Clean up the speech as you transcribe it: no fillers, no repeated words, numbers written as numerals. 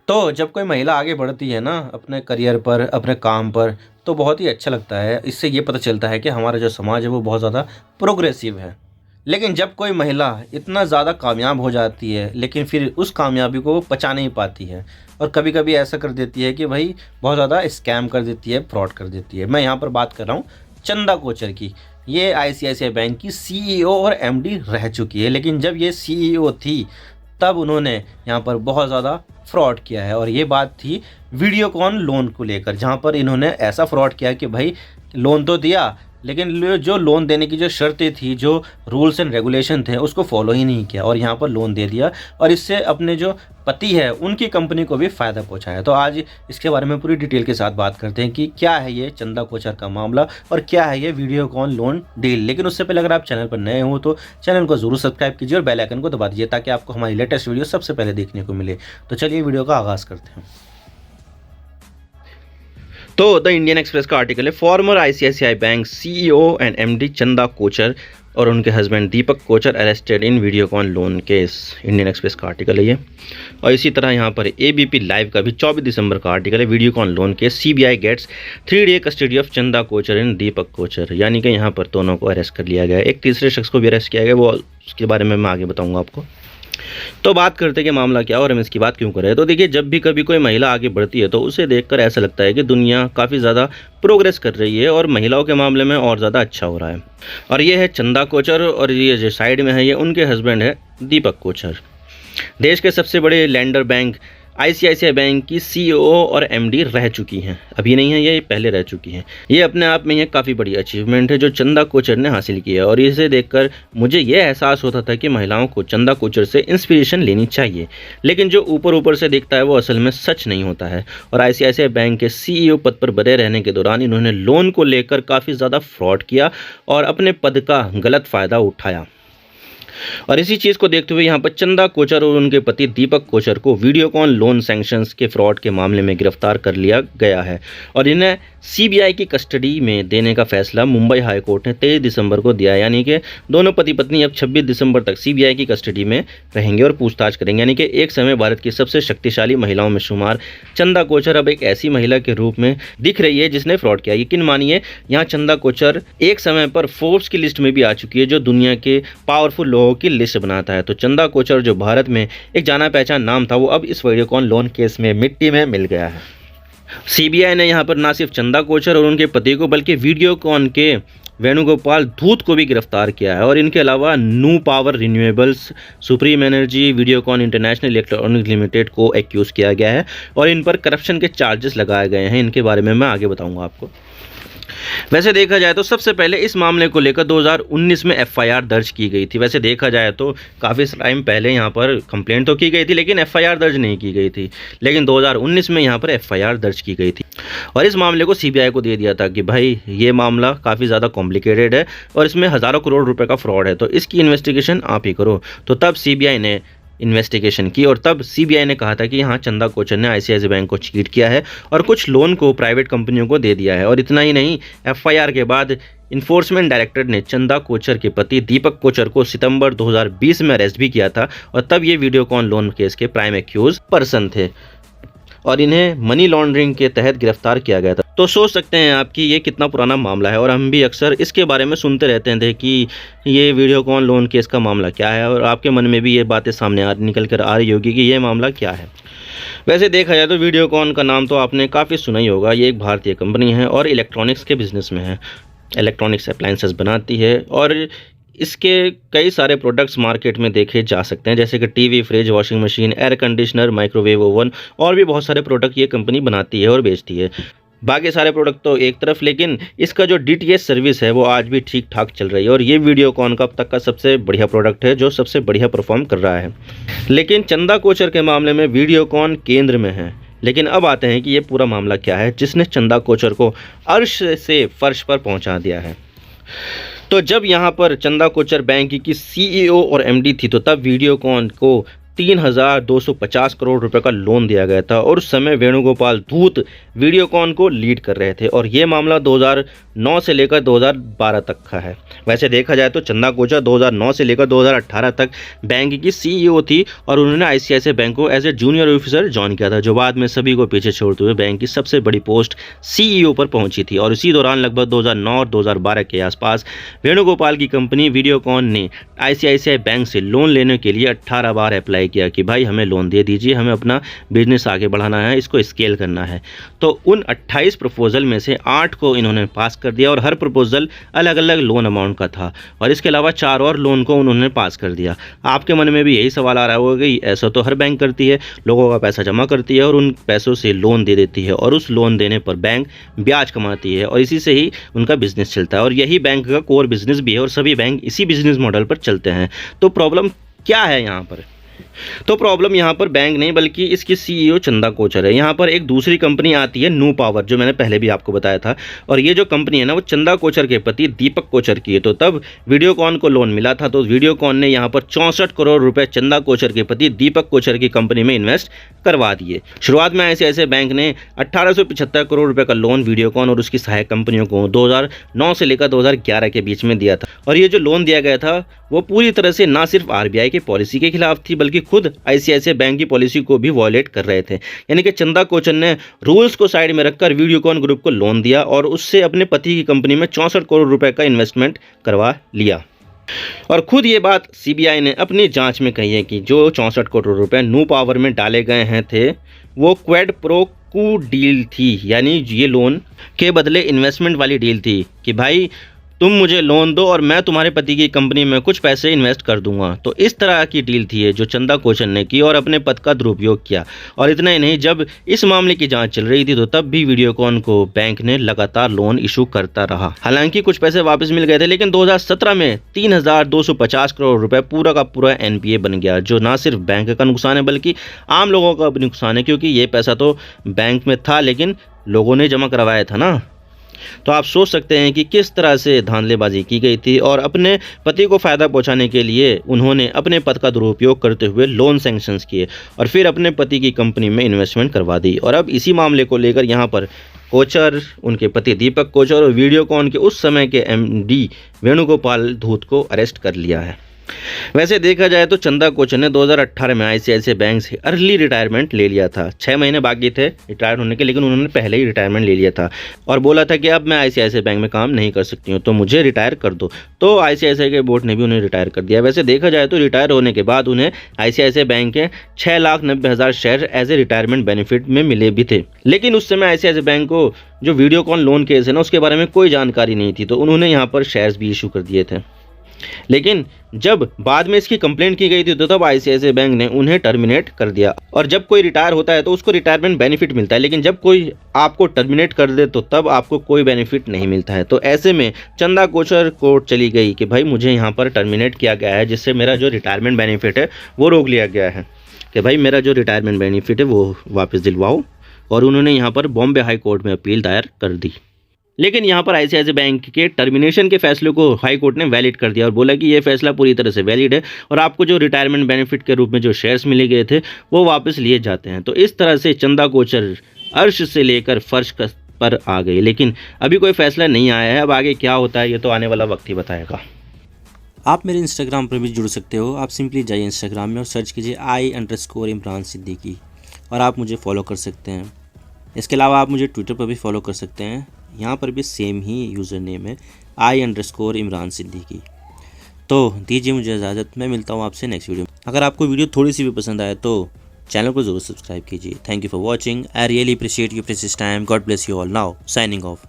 तो जब कोई महिला आगे बढ़ती है ना अपने करियर पर, अपने काम पर, तो बहुत ही अच्छा लगता है। इससे ये पता चलता है कि हमारा जो समाज है वो बहुत ज़्यादा प्रोग्रेसिव है। लेकिन जब कोई महिला इतना ज़्यादा कामयाब हो जाती है, लेकिन फिर उस कामयाबी को वो पचा नहीं पाती है और कभी-कभी ऐसा कर देती है कि भाई बहुत ज़्यादा स्कैम कर देती है, फ्रॉड कर देती है। मैं यहाँ पर बात कर रहा हूँ चंदा कोचर की। ये आईसीआईसीआई बैंक की सीईओ और एमडी रह चुकी है, लेकिन जब ये सीईओ थी तब उन्होंने यहाँ पर बहुत ज़्यादा फ्रॉड किया है। और ये बात थी वीडियोकॉन लोन को लेकर, जहाँ पर इन्होंने ऐसा फ्रॉड किया कि भाई लोन तो दिया, लेकिन जो लोन देने की जो शर्तें थी, जो रूल्स एंड रेगुलेशन थे, उसको फॉलो ही नहीं किया और यहाँ पर लोन दे दिया और इससे अपने जो पति है उनकी कंपनी को भी फ़ायदा पहुँचा है। तो आज इसके बारे में पूरी डिटेल के साथ बात करते हैं कि क्या है ये चंदा कोचर का मामला और क्या है ये वीडियोकॉन लोन डील। लेकिन उससे पहले अगर आप चैनल पर नए हो तो चैनल को ज़रूर सब्सक्राइब कीजिए और बेल आइकन को दबा दीजिए ताकि आपको हमारी लेटेस्ट वीडियो सबसे पहले देखने को मिले। तो चलिए वीडियो का आगाज़ करते हैं। तो द इंडियन एक्सप्रेस का आर्टिकल है, former ICICI bank CEO and MD Chanda Kochhar और उनके husband Deepak Kochhar arrested in Videocon loan case. Indian Express का आर्टिकल है ये। और इसी तरह यहाँ पर एबीपी लाइव का भी 24 दिसंबर का आर्टिकल है, Videocon loan case CBI gets 3 day custody of Chanda Kochhar and Deepak Kochhar. यानी कि यहाँ पर दोनों को अरेस्ट कर लिया गया। एक तीसरे शख्स को भी अरेस्ट किया गया, वो उसके बारे में मैं आगे बताऊँगा आपको। तो बात करते हैं कि मामला क्या और हम इसकी बात क्यों कर रहे हैं। तो देखिए, जब भी कभी कोई महिला आगे बढ़ती है तो उसे देखकर ऐसा लगता है कि दुनिया काफ़ी ज़्यादा प्रोग्रेस कर रही है और महिलाओं के मामले में और ज़्यादा अच्छा हो रहा है। और ये है चंदा कोचर और ये जो साइड में है ये उनके हस्बैंड है दीपक कोचर। देश के सबसे बड़े लैंडर बैंक आईसीआईसीआई बैंक की सीईओ और एमडी रह चुकी हैं। अभी नहीं है, ये पहले रह चुकी हैं। ये अपने आप में एक काफ़ी बड़ी अचीवमेंट है जो चंदा कोचर ने हासिल की है। और इसे देखकर मुझे ये एहसास होता था कि महिलाओं को चंदा कोचर से इंस्पिरेशन लेनी चाहिए, लेकिन जो ऊपर ऊपर से दिखता है वो असल में सच नहीं होता है। और आईसीआईसीआई बैंक के सीईओ पद पर बने रहने के दौरान इन्होंने लोन को लेकर काफ़ी ज़्यादा फ्रॉड किया और अपने पद का गलत फ़ायदा उठाया। और इसी चीज़ को देखते हुए यहाँ पर चंदा कोचर और उनके पति दीपक कोचर को वीडियोकॉन लोन सैंक्शंस के फ्रॉड के मामले में गिरफ्तार कर लिया गया है और इन्हें सीबीआई की कस्टडी में देने का फैसला मुंबई हाई कोर्ट ने 23 दिसंबर को दिया। यानी कि दोनों पति पत्नी अब 26 दिसंबर तक सीबीआई की कस्टडी में रहेंगे और पूछताछ करेंगे। यानी कि एक समय भारत की सबसे शक्तिशाली महिलाओं में शुमार चंदा कोचर अब एक ऐसी महिला के रूप में दिख रही है जिसने फ्रॉड किया। यकीन मानिए, यहाँ चंदा कोचर एक समय पर फोर्ब्स की लिस्ट में भी आ चुकी है जो दुनिया के पावरफुल लोगों की लिस्ट बनाता है। तो चंदा कोचर जो भारत में एक जाना पहचान नाम था वो अब इस वीडियोकॉन लोन केस में मिट्टी में मिल गया है। सीबीआई ने यहाँ पर न सिर्फ चंदा कोचर और उनके पति को बल्कि वीडियोकॉन के वेणुगोपाल धूत को भी गिरफ्तार किया है। और इनके अलावा new power renewables, supreme energy, Videocon international electronic limited को एक्यूज़ किया गया है और इन पर करप्शन के चार्जेस लगाए गए हैं। इनके बारे में मैं आगे बताऊंगा आपको। वैसे देखा जाए तो सबसे पहले इस मामले को लेकर 2019 में एफआईआर दर्ज की गई थी। वैसे देखा जाए तो काफ़ी टाइम पहले यहाँ पर कंप्लेंट तो की गई थी लेकिन एफआईआर दर्ज नहीं की गई थी। लेकिन 2019 में यहाँ पर एफआईआर दर्ज की गई थी और इस मामले को सीबीआई को दे दिया था कि भाई ये मामला काफ़ी ज़्यादा कॉम्प्लिकेटेड है और इसमें हज़ारों करोड़ रुपए का फ्रॉड है, तो इसकी इन्वेस्टिगेशन आप ही करो। तो तब सीबीआई ने इन्वेस्टिगेशन की और तब सीबीआई ने कहा था कि यहाँ चंदा कोचर ने आईसीआईसीआई बैंक को चीट किया है और कुछ लोन को प्राइवेट कंपनियों को दे दिया है। और इतना ही नहीं, एफआईआर के बाद इन्फोर्समेंट डायरेक्टर ने चंदा कोचर के पति दीपक कोचर को सितंबर 2020 में अरेस्ट भी किया था और तब ये वीडियोकॉन लोन केस के प्राइम एक्यूज पर्सन थे और इन्हें मनी लॉन्ड्रिंग के तहत गिरफ्तार किया गया था। तो सोच सकते हैं आप कि ये कितना पुराना मामला है और हम भी अक्सर इसके बारे में सुनते रहते थे कि ये वीडियोकॉन लोन केस का मामला क्या है और आपके मन में भी ये बातें सामने निकल कर आ रही होगी कि ये मामला क्या है। वैसे देखा जाए तो वीडियोकॉन का नाम तो आपने काफ़ी सुना ही होगा। ये एक भारतीय कंपनी है और इलेक्ट्रॉनिक्स के बिजनेस में है, इलेक्ट्रॉनिक्स अप्लायंसेस बनाती है और इसके कई सारे प्रोडक्ट्स मार्केट में देखे जा सकते हैं जैसे कि TV, fridge, washing machine, air conditioner, microwave oven और भी बहुत सारे प्रोडक्ट ये कंपनी बनाती है और बेचती है। बाकी सारे प्रोडक्ट तो एक तरफ, लेकिन इसका जो डीटीएच सर्विस है वो आज भी ठीक ठाक चल रही है और ये वीडियोकॉन का अब तक का सबसे बढ़िया प्रोडक्ट है जो सबसे बढ़िया परफॉर्म कर रहा है। लेकिन चंदा कोचर के मामले में वीडियोकॉन केंद्र में है। लेकिन अब आते हैं कि ये पूरा मामला क्या है जिसने चंदा कोचर को अर्श से फर्श पर पहुंचा दिया है। तो जब यहाँ पर चंदा कोचर बैंक की सीईओ और एमडी थी तो तब वीडियोकॉन को 3,250 करोड़ रुपए का लोन दिया गया था और उस समय वेणुगोपाल धूत वीडियोकॉन को लीड कर रहे थे और ये मामला 2009 से लेकर 2012 तक का है। वैसे देखा जाए तो चंदा कोचर 2009 से लेकर 2018 तक बैंक की सीईओ थी और उन्होंने आईसीआईसीआई बैंक को as a junior officer join किया था, जो बाद में सभी को पीछे छोड़ते हुए बैंक की सबसे बड़ी पोस्ट सीईओ पर पहुंची थी। और इसी दौरान लगभग 2009 और 2012 के आसपास वेणुगोपाल की कंपनी वीडियोकॉन ने आईसीआईसीआई बैंक से लोन लेने के लिए 18 बार अप्लाई किया कि भाई हमें लोन दे दीजिए, हमें अपना बिजनेस आगे बढ़ाना है, इसको स्केल करना है। तो उन 28 प्रपोजल में से 8 को इन्होंने पास कर दिया और हर प्रपोजल अलग अलग लोन अमाउंट का था और इसके अलावा 4 और लोन को उन्होंने पास कर दिया। आपके मन में भी यही सवाल आ रहा होगा कि ऐसा तो हर बैंक करती है, लोगों का पैसा जमा करती है और उन पैसों से लोन दे देती है और उस लोन देने पर बैंक ब्याज कमाती है और इसी से ही उनका बिजनेस चलता है और यही बैंक का कोर बिजनेस भी है और सभी बैंक इसी बिजनेस मॉडल पर चलते हैं। तो प्रॉब्लम क्या है यहाँ पर? तो प्रॉब्लम यहाँ पर बैंक नहीं बल्कि इसकी सीईओ चंदा कोचर है। यहाँ पर एक दूसरी कंपनी आती है न्यू पावर, जो मैंने पहले भी आपको बताया था, और ये जो कंपनी है ना वो चंदा कोचर के पति दीपक कोचर की है। तो तब वीडियोकॉन को लोन मिला था तो वीडियोकॉन ने यहाँ पर 64 करोड़ रुपए चंदा कोचर के पति दीपक कोचर की कंपनी में इन्वेस्ट करवा दिए। शुरुआत में ऐसे बैंक ने 1875 करोड़ रुपए का लोन वीडियोकॉन और उसकी सहायक कंपनियों को 2009 से लेकर 2011 के बीच में दिया था और ये जो लोन दिया गया था वो पूरी तरह से ना सिर्फ आरबीआई की पॉलिसी के खिलाफ थी बल्कि खुद आईसीआईसीआई बैंक की पॉलिसी को भी वॉयलेट कर रहे थे। यानी कि चंदा कोचर ने रूल्स को साइड में रखकर वीडियोकॉन ग्रुप को लोन दिया और उससे अपने पति की कंपनी में 64 करोड़ रुपए का इन्वेस्टमेंट करवा लिया। और खुद ये बात सीबीआई ने अपनी जांच में कही है कि जो 64 करोड़ रुपए न्यू पावर में डाले गए हैं थे वो क्वेड प्रो क्यू डील थी, यानी ये लोन के बदले इन्वेस्टमेंट वाली डील थी कि भाई तुम मुझे लोन दो और मैं तुम्हारे पति की कंपनी में कुछ पैसे इन्वेस्ट कर दूंगा। तो इस तरह की डील थी जो चंदा कोचर ने की और अपने पद का दुरुपयोग किया। और इतना ही नहीं, जब इस मामले की जांच चल रही थी तो तब भी वीडियोकॉन को बैंक ने लगातार लोन इशू करता रहा। हालांकि कुछ पैसे वापस मिल गए थे लेकिन 2017 में 3,250 करोड़ रुपए पूरा का पूरा एनपीए बन गया, जो ना सिर्फ बैंक का नुकसान है बल्कि आम लोगों का भी नुकसान है, क्योंकि ये पैसा तो बैंक में था लेकिन लोगों ने जमा करवाया था ना। तो आप सोच सकते हैं कि किस तरह से धांधलेबाजी की गई थी और अपने पति को फ़ायदा पहुंचाने के लिए उन्होंने अपने पद का दुरुपयोग करते हुए लोन सैंक्शंस किए और फिर अपने पति की कंपनी में इन्वेस्टमेंट करवा दी। और अब इसी मामले को लेकर यहाँ पर कोचर, उनके पति दीपक कोचर और वीडियोकॉन के उस समय के एमडी वेणुगोपाल धूत को अरेस्ट कर लिया है। वैसे देखा जाए तो चंदा कोचर ने 2018 में आईसीआईसीआई बैंक से अर्ली रिटायरमेंट ले लिया था। 6 महीने बाकी थे रिटायर होने के, लेकिन उन्होंने पहले ही रिटायरमेंट ले लिया था और बोला था कि अब मैं आईसीआईसीआई बैंक में काम नहीं कर सकती हूँ तो मुझे रिटायर कर दो। तो आईसीआईसीआई के बोर्ड ने भी उन्हें रिटायर कर दिया। वैसे देखा जाए तो रिटायर होने के बाद उन्हें आईसीआईसीआई बैंक के 6,90,000 share as a retirement benefit में मिले भी थे। लेकिन उस समय आईसीआईसीआई बैंक को जो वीडियोकॉन लोन केस है ना उसके बारे में कोई जानकारी नहीं थी, तो उन्होंने यहाँ पर शेयर्स भी इशू कर दिए थे। लेकिन जब बाद में इसकी कंप्लेंट की गई थी तो तब आईसीआईसीआई बैंक ने उन्हें टर्मिनेट कर दिया। और जब कोई रिटायर होता है तो उसको रिटायरमेंट बेनिफिट मिलता है, लेकिन जब कोई आपको टर्मिनेट कर दे तो तब आपको कोई बेनिफिट नहीं मिलता है। तो ऐसे में चंदा कोचर कोर्ट चली गई कि भाई मुझे यहाँ पर टर्मिनेट किया गया है, जिससे मेरा जो रिटायरमेंट बेनिफिट है वो रोक लिया गया है कि भाई मेरा जो रिटायरमेंट बेनिफिट है वो वापस दिलवाओ। और उन्होंने यहाँ पर बॉम्बे हाई कोर्ट में अपील दायर कर दी। लेकिन यहाँ पर आईसीआईसीआई बैंक के टर्मिनेशन के फैसले को हाई कोर्ट ने वैलिड कर दिया और बोला कि ये फैसला पूरी तरह से वैलिड है और आपको जो रिटायरमेंट बेनिफिट के रूप में जो शेयर्स मिले गए थे वो वापस लिए जाते हैं। तो इस तरह से चंदा कोचर अर्श से लेकर फर्श पर आ गई, लेकिन अभी कोई फैसला नहीं आया है। अब आगे क्या होता है ये तो आने वाला वक्त ही बताएगा। आप मेरे इंस्टाग्राम पर भी जुड़ सकते हो। आप सिंपली जाइए इंस्टाग्राम में और सर्च कीजिए I_Imran सिद्दीकी और आप मुझे फॉलो कर सकते हैं। इसके अलावा आप मुझे ट्विटर पर भी फॉलो कर सकते हैं, यहाँ पर भी सेम ही यूज़र नेम है I_Imran सिद्दीकी। तो दीजिए मुझे इजाज़त, मैं मिलता हूँ आपसे नेक्स्ट वीडियो में। अगर आपको वीडियो थोड़ी सी भी पसंद आए तो चैनल को ज़रूर सब्सक्राइब कीजिए। Thank you for watching. I really appreciate your precious time. God bless you all. Now signing off.